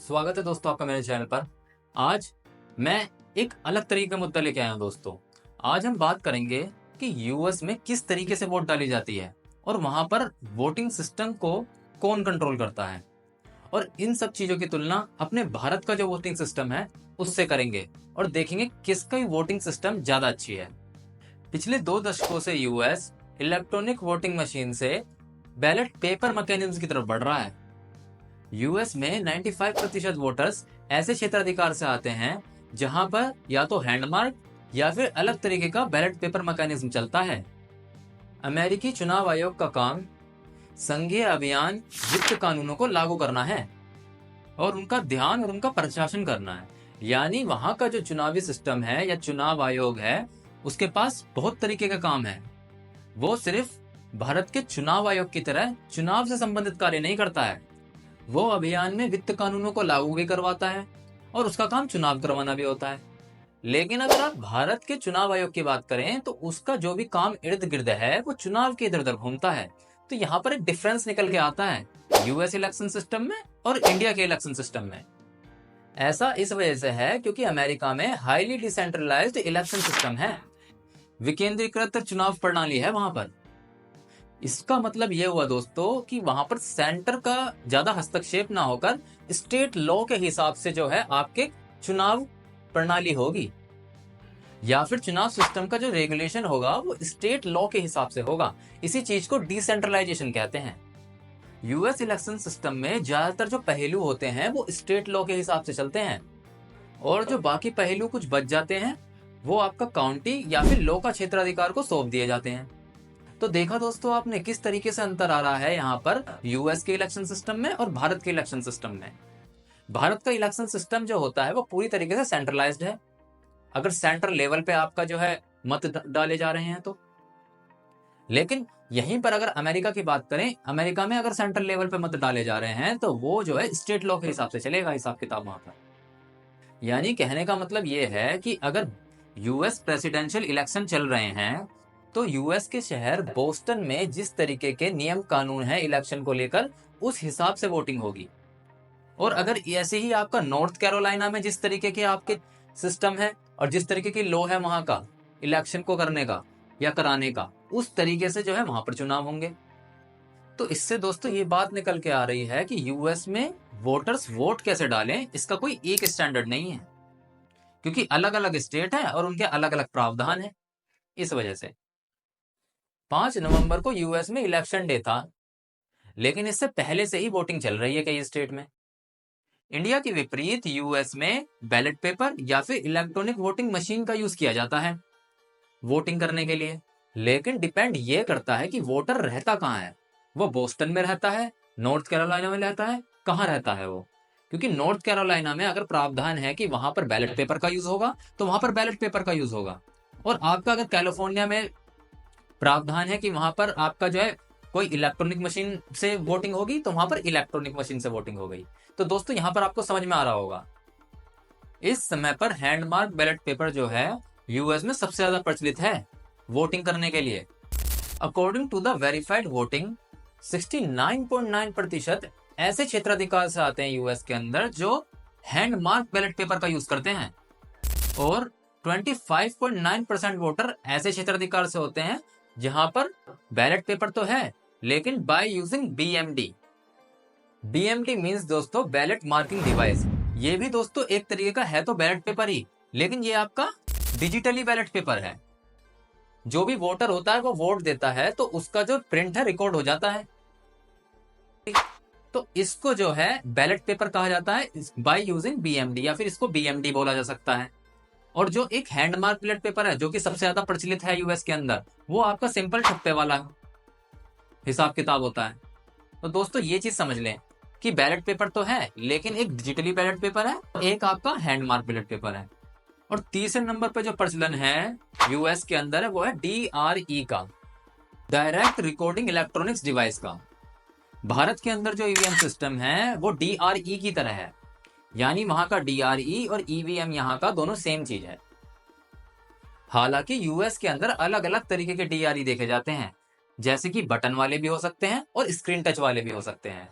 स्वागत है दोस्तों आपका मेरे चैनल पर। आज मैं एक अलग तरीके का मुद्दा लेके आया हूं दोस्तों। आज हम बात करेंगे कि यूएस में किस तरीके से वोट डाली जाती है और वहां पर वोटिंग सिस्टम को कौन कंट्रोल करता है, और इन सब चीजों की तुलना अपने भारत का जो वोटिंग सिस्टम है उससे करेंगे और देखेंगे किसका वोटिंग सिस्टम ज्यादा अच्छी है। पिछले 2 दशकों से यूएस इलेक्ट्रॉनिक वोटिंग मशीन से बैलेट पेपर मैकेनिज्म की तरफ बढ़ रहा है। यूएस में 95% वोटर्स ऐसे क्षेत्राधिकार से आते हैं जहां पर या तो हैंडमार्क या फिर अलग तरीके का बैलेट पेपर मैकेनिज्म चलता है। अमेरिकी चुनाव आयोग का काम संघीय अभियान वित्त कानूनों को लागू करना है और उनका ध्यान और उनका प्रशासन करना है। यानी वहां का जो चुनावी सिस्टम है या चुनाव आयोग है उसके पास बहुत तरीके का काम है। वो सिर्फ भारत के चुनाव आयोग की तरह चुनाव से संबंधित कार्य नहीं करता है, वो अभियान में वित्त कानूनों को लागू भी करवाता है और उसका काम चुनाव करवाना भी होता है। लेकिन अगर आप भारत के चुनाव आयोग की बात करें तो उसका जो भी काम इर्द गिर्द है वो चुनाव के इधर उधर घूमता है। तो यहाँ पर एक डिफरेंस निकल के आता है यूएस इलेक्शन सिस्टम में और इंडिया के इलेक्शन सिस्टम में। ऐसा इस वजह से है क्योंकि अमेरिका में हाईली डिसेंट्रलाइज्ड इलेक्शन सिस्टम है, विकेंद्रीकृत चुनाव प्रणाली है वहां पर। इसका मतलब यह हुआ दोस्तों कि वहां पर सेंटर का ज्यादा हस्तक्षेप ना होकर स्टेट लॉ के हिसाब से जो है आपके चुनाव प्रणाली होगी, या फिर चुनाव सिस्टम का जो रेगुलेशन होगा वो स्टेट लॉ के हिसाब से होगा। इसी चीज को डिसेंट्रलाइजेशन कहते हैं। यूएस इलेक्शन सिस्टम में ज्यादातर जो पहलू होते हैं वो स्टेट लॉ के हिसाब से चलते हैं और जो बाकी पहलू कुछ बच जाते हैं वो आपका काउंटी या फिर लॉ का क्षेत्राधिकार को सौंप दिए जाते हैं। तो देखा दोस्तों आपने किस तरीके से अंतर आ रहा है यहाँ पर यूएस के इलेक्शन सिस्टम में और भारत के इलेक्शन सिस्टम में। भारत का इलेक्शन सिस्टम जो होता है वो पूरी तरीके से सेंट्रलाइज्ड है, अगर सेंट्रल लेवल पे आपका जो है मत डाले जा रहे हैं तो। लेकिन यहीं पर अगर अमेरिका की बात करें, अमेरिका में अगर सेंट्रल लेवल पे मत डाले जा रहे हैं तो वो जो है स्टेट लॉ के हिसाब से चलेगा हिसाब किताब वहां पर। यानी कहने का मतलब ये है कि अगर यूएस प्रेसिडेंशियल इलेक्शन चल रहे हैं तो यूएस के शहर बोस्टन में जिस तरीके के नियम कानून है इलेक्शन को लेकर उस हिसाब से वोटिंग होगी। और अगर ऐसे ही आपका नॉर्थ कैरोलिना में जिस तरीके के आपके सिस्टम है और जिस तरीके की लॉ है वहां का इलेक्शन को करने का या कराने का, उस तरीके से जो है वहां पर चुनाव होंगे। तो इससे दोस्तों ये बात निकल के आ रही है कि यूएस में वोटर्स वोट कैसे डालें इसका कोई एक स्टैंडर्ड नहीं है, क्योंकि अलग अलग स्टेट है और उनके अलग अलग प्रावधान है। इस वजह से 5 नवंबर को यूएस में इलेक्शन डे था, लेकिन इससे पहले से ही वोटिंग चल रही है कई स्टेट में। इंडिया के विपरीत यूएस में बैलेट पेपर या फिर इलेक्ट्रॉनिक वोटिंग मशीन का यूज किया जाता है वोटिंग करने के लिए। लेकिन डिपेंड ये करता है कि वोटर रहता कहाँ है, वो बोस्टन में रहता है, नॉर्थ कैरोलिना में रहता है, कहाँ रहता है वो। क्योंकि नॉर्थ कैरोलिना में अगर प्रावधान है कि वहां पर बैलेट पेपर का यूज होगा तो वहां पर बैलेट पेपर का यूज होगा, और आपका अगर कैलिफोर्निया में प्रावधान है कि वहां पर आपका जो है कोई इलेक्ट्रॉनिक मशीन से वोटिंग होगी तो वहां पर इलेक्ट्रॉनिक मशीन से वोटिंग हो गई। तो दोस्तों यहाँ पर आपको समझ में आ रहा होगा इस समय पर हैंडमार्क बैलेट पेपर जो है यूएस में सबसे ज्यादा प्रचलित है वोटिंग करने के लिए। According to the verified voting 69.9% ऐसे क्षेत्राधिकार से आते हैं यूएस के अंदर जो हैंडमार्क बैलेट पेपर का यूज करते हैं, और 25.9% वोटर ऐसे क्षेत्राधिकार से होते हैं जहां पर बैलेट पेपर तो है लेकिन by using BMD. BMD means दोस्तों बैलेट मार्किंग डिवाइस। ये भी दोस्तों एक तरीके का है तो बैलेट पेपर ही, लेकिन ये आपका डिजिटली बैलेट पेपर है। जो भी वोटर होता है वो वोट देता है तो उसका जो प्रिंट है रिकॉर्ड हो जाता है, तो इसको जो है बैलेट पेपर कहा जाता है बाय यूजिंग बीएमडी, या फिर इसको बीएमडी बोला जा सकता है। और जो एक हैंडमार्क बैलेट पेपर है जो कि सबसे ज्यादा प्रचलित है यूएस के अंदर, वो आपका सिंपल ठप्पे वाला हिसाब किताब होता है। तो दोस्तों ये चीज समझ लें कि बैलेट पेपर तो है लेकिन एक डिजिटली बैलेट पेपर है, एक आपका हैंडमार्क बैलेट पेपर है। और तीसरे नंबर पे जो प्रचलन है यूएस के अंदर है वो है डीआरई का, डायरेक्ट रिकॉर्डिंग इलेक्ट्रॉनिक्स डिवाइस का। भारत के अंदर जो ईवीएम सिस्टम है वो डीआरई की तरह है, यानी वहां का डीआरई और ईवीएम यहाँ का दोनों सेम चीज है। हालांकि यूएस के अंदर अलग अलग तरीके के डीआरई देखे जाते हैं, जैसे कि बटन वाले भी हो सकते हैं और स्क्रीन टच वाले भी हो सकते हैं।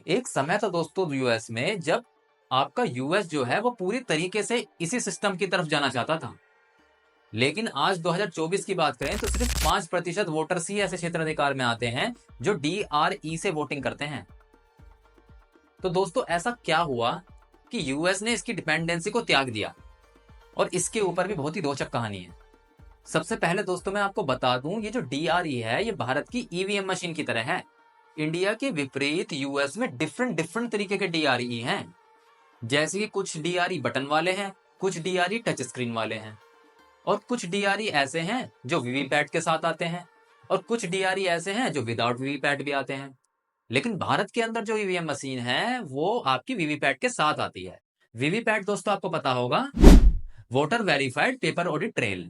एक समय था दोस्तों यूएस में जब आपका यूएस जो है वो पूरी तरीके से इसी सिस्टम की तरफ जाना चाहता था। लेकिन आज 2024 की बात करें तो सिर्फ 5% वोटर्स ही ऐसे क्षेत्राधिकार में आते हैं जो DRE से वोटिंग करते हैं। तो दोस्तों ऐसा क्या हुआ कि यूएस ने इसकी डिपेंडेंसी को त्याग दिया, और इसके ऊपर भी बहुत ही रोचक कहानी है। सबसे पहले दोस्तों मैं आपको बता दूं, ये जो DRE है ये भारत की ईवीएम मशीन की तरह है। इंडिया के विपरीत यूएस में डिफरेंट डिफरेंट तरीके के DRE हैं। जैसे कि कुछ DRE बटन वाले हैं, कुछ DRE टच स्क्रीन वाले हैं, और कुछ DRE ऐसे हैं जो वीवीपैट के साथ आते हैं, और कुछ DRE ऐसे हैं जो विदाउट वीवीपैट भी आते हैं। लेकिन भारत के अंदर जो ईवीएम मशीन है वो आपकी वीवीपैट के साथ आती है। वीवीपैट दोस्तों आपको पता होगा, voter verified paper audit trail.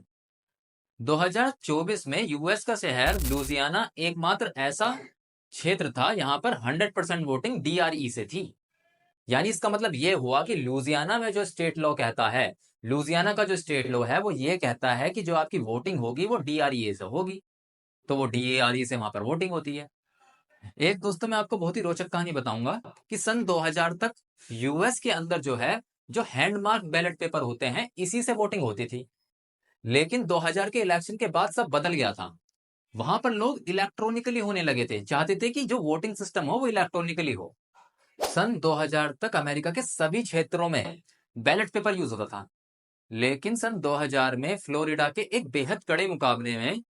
2024 में यूएस का शहर लुजियाना एकमात्र ऐसा क्षेत्र था यहाँ पर 100% वोटिंग DRE से थी। यानी इसका मतलब ये हुआ कि लुजियाना में जो स्टेट लॉ कहता है, लुजियाना का जो स्टेट लॉ है वो ये कहता है कि जो आपकी वोटिंग होगी वो DRE से होगी, तो वो DRE से वहां पर वोटिंग होती है। एक दोस्तों मैं आपको बहुत ही रोचक कहानी बताऊंगा कि सन 2000 तक यूएस के अंदर जो है, जो हैंडमार्क बैलेट पेपर होते हैं इसी से वोटिंग होती थी। लेकिन 2000 के इलेक्शन के बाद सब बदल गया था। वहां पर लोग इलेक्ट्रॉनिकली होने लगे थे, चाहते थे कि जो वोटिंग सिस्टम हो वो इलेक्ट्रॉनिकली हो। सन 2000 तक अमेरिका के सभी क्षेत्रों में बैलेट पेपर यूज होता था। लेकिन सन 2000 में फ्लोरिडा के एक बेहद कड़े मुकाबले में,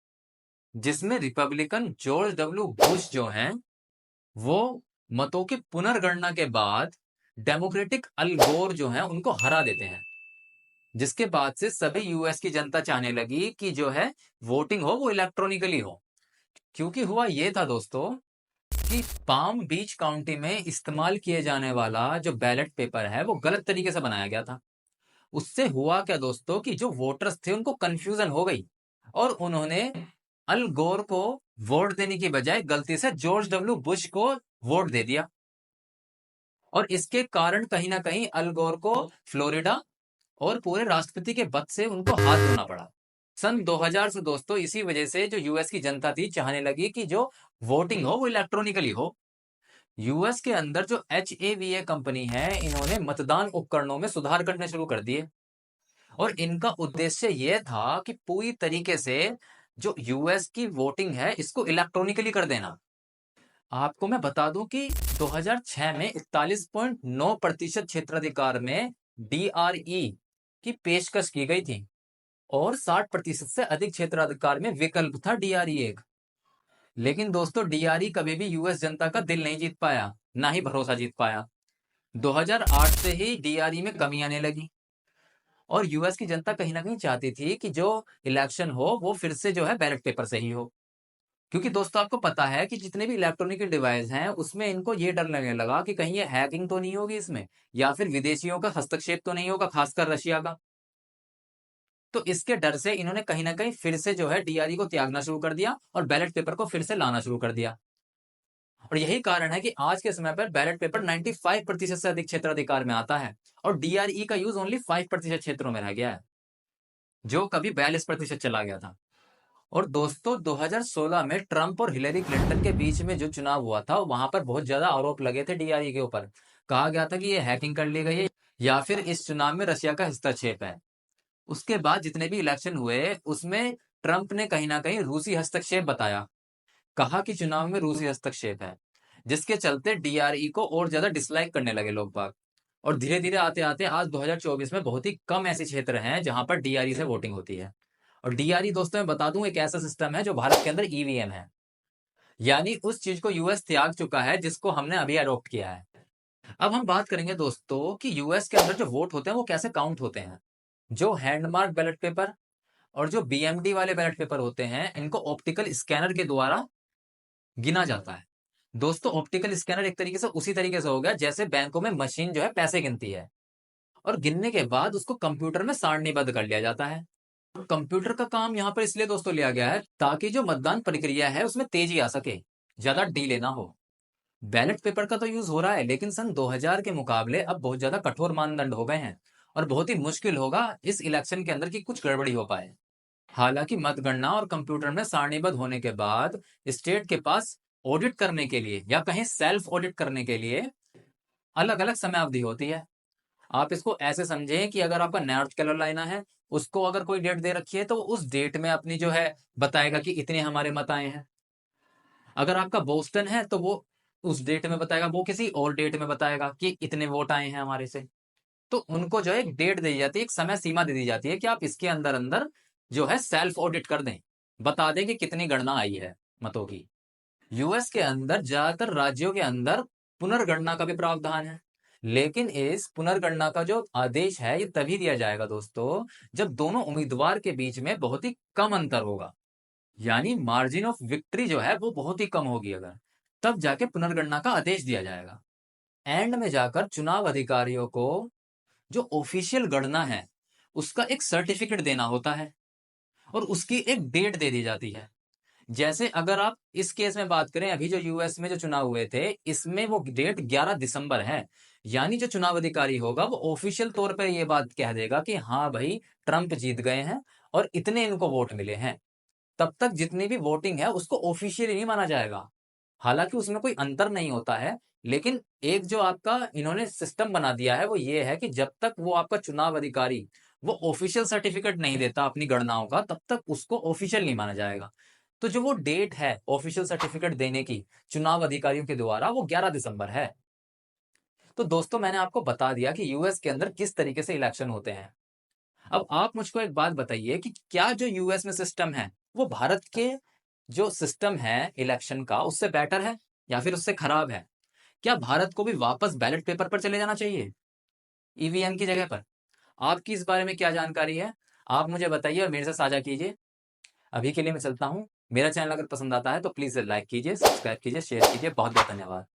जिसमें रिपब्लिकन जॉर्ज डब्ल्यू बुश जो हैं, वो मतों की पुनर्गणना के बाद डेमोक्रेटिक अल गोर जो हैं उनको हरा देते हैं। जिसके बाद से सभी यूएस की जनता चाहने लगी कि जो है वोटिंग हो वो इलेक्ट्रॉनिकली हो। क्योंकि हुआ ये था दोस्तों कि पाम बीच काउंटी में इस्तेमाल किए जाने वाला जो बैलेट पेपर है वो गलत तरीके से बनाया गया था। उससे हुआ क्या दोस्तों कि जो वोटर्स थे उनको कंफ्यूजन हो गई, और उन्होंने अल गोर को वोट देने की बजाय गलती से जॉर्ज डब्ल्यू बुश को वोट दे दिया। और इसके कारण कहीं ना कहीं अल गोर को फ्लोरिडा और पूरे राष्ट्रपति के पद से उनको हाथ धोना पड़ा। सन 2000 से दोस्तों इसी वजह से जो यूएस की जनता थी चाहने लगी कि जो वोटिंग हो वो इलेक्ट्रॉनिकली हो। यूएस के अंदर जो HAVA कंपनी है, इन्होंने मतदान उपकरणों में सुधार करने शुरू कर दिए, और इनका उद्देश्य यह था कि पूरी तरीके से जो यूएस की वोटिंग है इसको इलेक्ट्रॉनिकली कर देना। आपको मैं बता दूं कि 2006 में 41.9% क्षेत्राधिकार में DRE की पेशकश की गई थी, और 60% से अधिक क्षेत्राधिकार में विकल्प था DRE एक। लेकिन दोस्तों DRE कभी भी यूएस जनता का दिल नहीं जीत पाया, ना ही भरोसा जीत पाया। 2008 से ही DRE में कमी आने लगी, और यूएस की जनता कहीं ना कहीं चाहती थी कि जो इलेक्शन हो वो फिर से जो है बैलेट पेपर से ही हो। क्योंकि दोस्तों आपको पता है कि जितने भी इलेक्ट्रॉनिक डिवाइस हैं उसमें इनको ये डर लगने लगा कि कहीं ये हैकिंग तो नहीं होगी इसमें, या फिर विदेशियों का हस्तक्षेप तो नहीं होगा, खासकर रशिया का। तो इसके डर से इन्होंने कहीं ना कहीं फिर से जो है DRE को त्यागना शुरू कर दिया और बैलेट पेपर को फिर से लाना शुरू कर दिया। और यही कारण है कि आज के समय पर बैलेट पेपर 95% से अधिक क्षेत्राधिकार में आता है, और DRE का यूज ओनली 5% क्षेत्रों में रह गया है, जो कभी 42% चला गया था। और दोस्तों 2016 में ट्रंप और हिलेरी क्लिंटन के बीच में जो चुनाव हुआ था वहां पर बहुत ज्यादा आरोप लगे थे DRE के ऊपर। कहा गया था कि ये हैकिंग कर ली गई है, या फिर इस चुनाव में रशिया का हस्तक्षेप है। उसके बाद जितने भी इलेक्शन हुए उसमें ट्रंप ने कहीं ना कहीं रूसी हस्तक्षेप बताया, कहा कि चुनाव में रूसी हस्तक्षेप है, जिसके चलते DRE को और ज्यादा डिसलाइक करने लगे लोग बाग। और धीरे धीरे आते आते आज 2024 में बहुत ही कम ऐसे क्षेत्र हैं जहां पर DRE से वोटिंग होती है। और DRE दोस्तों मैं बता दूं एक ऐसा सिस्टम है जो भारत के अंदर EVM है, यानी उस चीज को यूएस त्याग चुका है जिसको हमने अभी अडॉप्ट किया है। अब हम बात करेंगे दोस्तों कि यूएस के अंदर जो वोट होते हैं वो कैसे काउंट होते हैं। जो हैंडमार्क बैलेट पेपर और जो BMD वाले बैलेट पेपर होते हैं इनको ऑप्टिकल स्कैनर के द्वारा गिना जाता है। दोस्तों ऑप्टिकल स्कैनर एक तरीके से उसी तरीके से हो गया जैसे बैंकों में मशीन जो है पैसे गिनती है, और गिनने के बाद उसको कंप्यूटर में सारणीबद्ध कर लिया जाता है। कंप्यूटर का काम यहाँ पर इसलिए दोस्तों लिया गया है ताकि जो मतदान प्रक्रिया है उसमें तेजी आ सके, ज्यादा डिले ना हो। बैलेट पेपर का तो यूज हो रहा है, लेकिन सन 2000 के मुकाबले अब बहुत ज्यादा कठोर मानदंड हो गए हैं, और बहुत ही मुश्किल होगा इस इलेक्शन के अंदर की कुछ गड़बड़ी हो पाए। हालांकि मतगणना और कंप्यूटर में सारणीबद्ध होने के बाद स्टेट के पास ऑडिट करने के लिए या कहीं सेल्फ ऑडिट करने के लिए अलग अलग समय अवधि होती है। आप इसको ऐसे समझें कि अगर आपका नॉर्थ कैरोलिना है, उसको अगर कोई डेट दे रखी है तो उस डेट में अपनी जो है बताएगा कि इतने हमारे मत आए हैं। अगर आपका बोस्टन है तो वो उस डेट में बताएगा, वो किसी और डेट में बताएगा कि इतने वोट आए हैं हमारे से। तो उनको जो है एक डेट दी जाती है, एक समय सीमा दे दी जाती है कि आप इसके अंदर अंदर जो है सेल्फ ऑडिट कर दें, बता दें कि कितनी गणना आई है मतों की। यूएस के अंदर ज्यादातर राज्यों के अंदर पुनर्गणना का भी प्रावधान है, लेकिन इस पुनर्गणना का जो आदेश है ये तभी दिया जाएगा दोस्तों जब दोनों उम्मीदवार के बीच में बहुत ही कम अंतर होगा, यानी मार्जिन ऑफ विक्ट्री जो है वो बहुत ही कम होगी अगर, तब जाके पुनर्गणना का आदेश दिया जाएगा। एंड में जाकर चुनाव अधिकारियों को जो ऑफिशियल गणना है उसका एक सर्टिफिकेट देना होता है और उसकी एक डेट दे दी जाती है। जैसे अगर आप इस केस में बात करें, अभी जो यूएस में जो चुनाव हुए थे इसमें वो डेट 11 दिसंबर है, यानी जो चुनाव अधिकारी होगा वो ऑफिशियल तौर पर ये बात कह देगा कि हाँ भाई ट्रंप जीत गए हैं और इतने इनको वोट मिले हैं। तब तक जितनी भी वोटिंग है उसको ऑफिशियली नहीं माना जाएगा, हालांकि उसमें कोई अंतर नहीं होता है। लेकिन एक जो आपका इन्होंने सिस्टम बना दिया है वो ये है कि जब तक वो आपका चुनाव अधिकारी वो ऑफिशियल सर्टिफिकेट नहीं देता अपनी गणनाओं का, तब तक उसको ऑफिशियल नहीं माना जाएगा। तो जो वो डेट है ऑफिशियल सर्टिफिकेट देने की चुनाव अधिकारियों के द्वारा वो 11 दिसंबर है। तो दोस्तों मैंने आपको बता दिया कि यूएस के अंदर किस तरीके से इलेक्शन होते हैं। अब आप मुझको एक बात बताइए कि क्या जो यूएस में सिस्टम है वो भारत के जो सिस्टम है इलेक्शन का उससे बेटर है या फिर उससे खराब है? क्या भारत को भी वापस बैलेट पेपर पर चले जाना चाहिए, ईवीएम की जगह पर? आपकी इस बारे में क्या जानकारी है, आप मुझे बताइए और मेरे से साझा कीजिए। अभी के लिए मैं चलता हूँ। मेरा चैनल अगर पसंद आता है तो प्लीज लाइक कीजिए, सब्सक्राइब कीजिए, शेयर कीजिए। बहुत बहुत धन्यवाद।